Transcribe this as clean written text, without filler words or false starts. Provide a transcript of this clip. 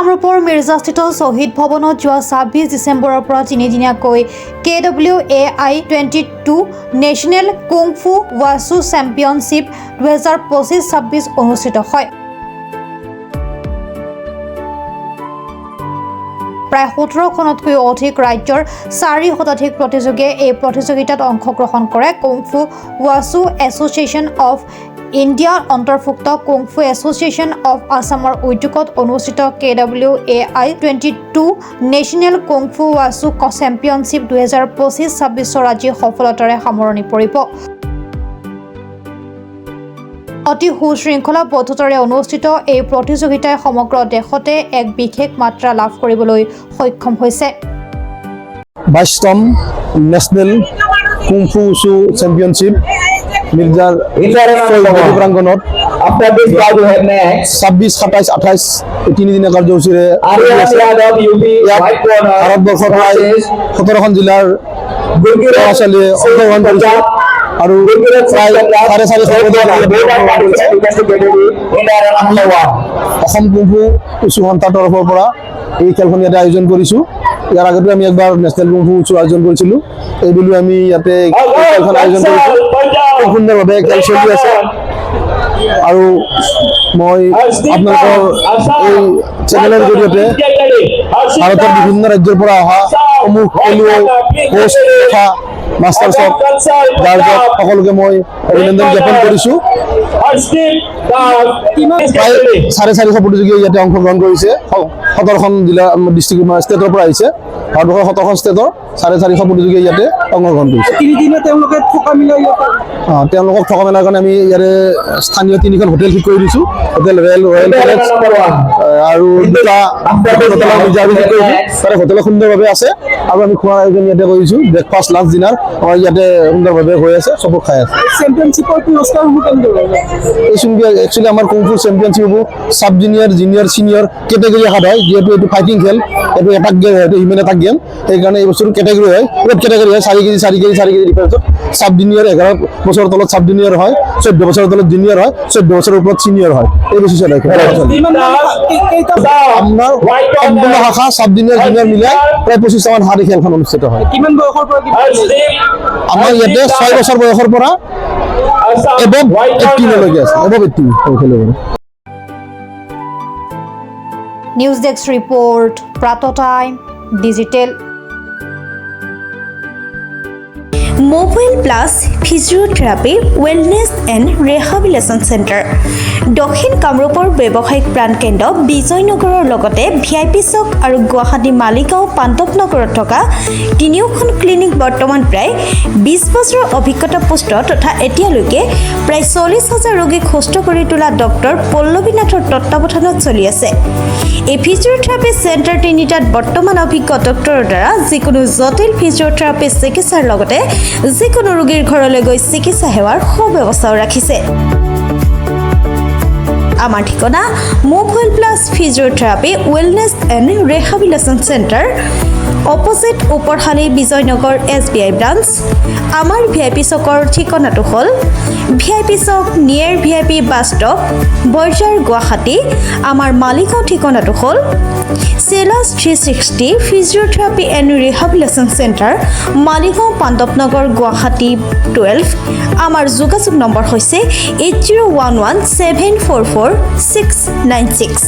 কামৰূপৰ মিৰ্জাস্থিত শ্বহীদ ভৱনত যোৱা 26 ডিচেম্বৰৰ পৰা তিনিদিনীয়াকৈ KWAI 22 নেশ্যনেল কুং ফু ৱাছু চেম্পিয়নশ্বিপ 2025-26 অনুষ্ঠিত হয়। প্ৰায় 17খনতকৈ অধিক ৰাজ্যৰ 4 শতাধিক প্ৰতিযোগীয়ে এই প্ৰতিযোগিতাত অংশগ্ৰহণ কৰে। কুং ফু ৱাছু এছ'চিয়েশ্যন অফ ইণ্ডিয়াৰ অন্তৰ্ভুক্ত কুং ফু এছ'চিয়েশ্যন অফ আছামৰ উদ্যোগত অনুষ্ঠিত KWAI 22 নেশ্যনেল কুং ফু ৱাছু চেম্পিয়নশ্বিপ 2025-26 আজি সফলতাৰে সামৰণি পৰিব। অতি সুশৃংখলাবদ্ধতাৰে অনুষ্ঠিত এই প্ৰতিযোগিতাই সমগ্ৰ দেশতে এক বিশেষ মাত্ৰা লাভ কৰিবলৈ সক্ষম হৈছে। 22তম নেশ্যনেল কুং ফু ৱাছু চেম্পিয়নশ্বিপ মিৰ্জাৰ প্ৰাংগণত 26-27-28 তিনিদিনীয়া কাৰ্যসূচীৰে ভাৰতবৰ্ষৰ প্ৰায় 17খন জিলাৰ ল'ৰা ছোৱালীয়ে অংশগ্ৰহণ কৰিছে আৰু প্ৰায় 450 অসম কুং ফু ৱাছু সন্থাৰ তৰফৰ পৰা এই খেলখন ইয়াতে আয়োজন কৰিছোঁ। ইয়াৰ আগতে আমি একবাৰ নেশ্যনেল কুং ফু ৱাছু আয়োজন কৰিছিলোঁ। এইবুলি আমি ইয়াতে খেলখন আয়োজন কৰিছোঁ। সুন্দৰভাৱে খেল চলি আছে আৰু মই আপোনালোকৰ এই চেনেলৰ জৰিয়তে ভাৰতৰ বিভিন্ন ৰাজ্যৰ পৰা অহা সমূহ খেলুৱৈ কোচ তথা মাষ্টাৰ্ছক সকলোকে মই অভিনন্দন জ্ঞাপন কৰিছোঁ। প্ৰায় 450 প্ৰতিযোগীয়ে ইয়াতে অংশগ্ৰহণ কৰিছে। 17খন জিলা ডিষ্ট্ৰিক্ট ষ্টেটৰ পৰা আহিছে। ভাৰতবৰ্ষৰ 17খন ষ্টেটৰ 450 প্ৰতিযোগীয়ে ইয়াতে অংশগ্ৰহণ কৰিছে। তেওঁলোকক থকা মেলাৰ কাৰণে আমি ইয়াৰে স্থানীয় 3খন হোটেল ঠিক কৰি দিছোঁ। হোটেল ৰয়েল পেলেচ আৰু 2টা হোটেল তাৰে হোটেল সুন্দৰভাৱে আছে আৰু আমি খোৱাৰ আয়োজন ইয়াতে কৰিছোঁ। ব্ৰেকফাষ্ট লাঞ্চ ডিনাৰ আমাৰ ইয়াতে সুন্দৰভাৱে হৈ আছে, চবক খাই আছে। চেম্পিয়নশ্বিপৰ পুৰস্কাৰসমূহ একচুৱেলি আমাৰ কুং fu championship sub junior junior senior category এখাত হয়। যিহেতু এইটো ফাইটিং খেল, এইটো এটাক গেম, এইটো হিউমেন এটাক গেম, সেইকাৰণে এই বস্তুটো কেটেগৰী হয়। কেটেগৰী হয় 4 KG 4 KG 4 KG ডিফাৰেঞ্চত sub junior 11 বছৰৰ তলত চাব জুনিয়ৰ হয়, 14 বছৰৰ তলত জুনিয়ৰ হয়, 14 বছৰৰ ওপৰত ছিনিয়ৰ হয়। এই বেছি চলে আপোনাৰ সম্পূৰ্ণ শাখা চাব জুনিয়ৰ জুনিয়ৰ মিলাই প্ৰায় 25টামান শাখাত এই খেলখন অনুষ্ঠিত হয়। কিমান বয়সৰ পৰা আমাৰ ইয়াতে 6 বছৰ বয়সৰ পৰা এবভ 18লৈকে আছে। এবভ 18 খেলিব। News desk report, Pratah time digital. Mobile plus physiotherapy wellness and rehabilitation centre দক্ষিণ কামৰূপৰ ব্যৱসায়িক প্ৰাণকেন্দ্ৰ বিজয়নগৰৰ লগতে VIP চক আৰু গুৱাহাটী মালিগাঁও পাণ্ডৱনগৰত থকা 3খন ক্লিনিক বৰ্তমান প্ৰায় 20 বছৰৰ অভিজ্ঞতা পুষ্ট তথা এতিয়ালৈকে প্ৰায় 40,000 ৰোগীক সুস্থ কৰি তোলা ডক্টৰ পল্লৱী নাথৰ তত্ত্বাৱধানত চলি আছে। এই ফিজিঅ'থেৰাপি চেণ্টাৰ 3টাত বৰ্তমান অভিজ্ঞ ডক্টৰৰ দ্বাৰা যিকোনো জটিল ফিজিঅ'থেৰাপি চিকিৎসাৰ লগতে যিকোনো ৰোগীৰ ঘৰলৈ গৈ চিকিৎসা সেৱাৰ সুব্যৱস্থাও ৰাখিছে। আমাৰ ঠিকনা mobile plus physiotherapy wellness and rehabilitation centre, opposite Uparhali Bijoynagar SBI branch. আমাৰ VIP চকৰ ঠিকনাটো হ'ল VIP chowk near VIP bus stop, Borjhar, Guwahati. আমাৰ মালিগাঁও ঠিকনাটো হ'ল চেলাছ 360 physiotherapy and rehabilitation centre, Maligaon Pandavnagar, Guwahati 12। আমাৰ যোগাযোগ নম্বৰ হৈছে 8011744696।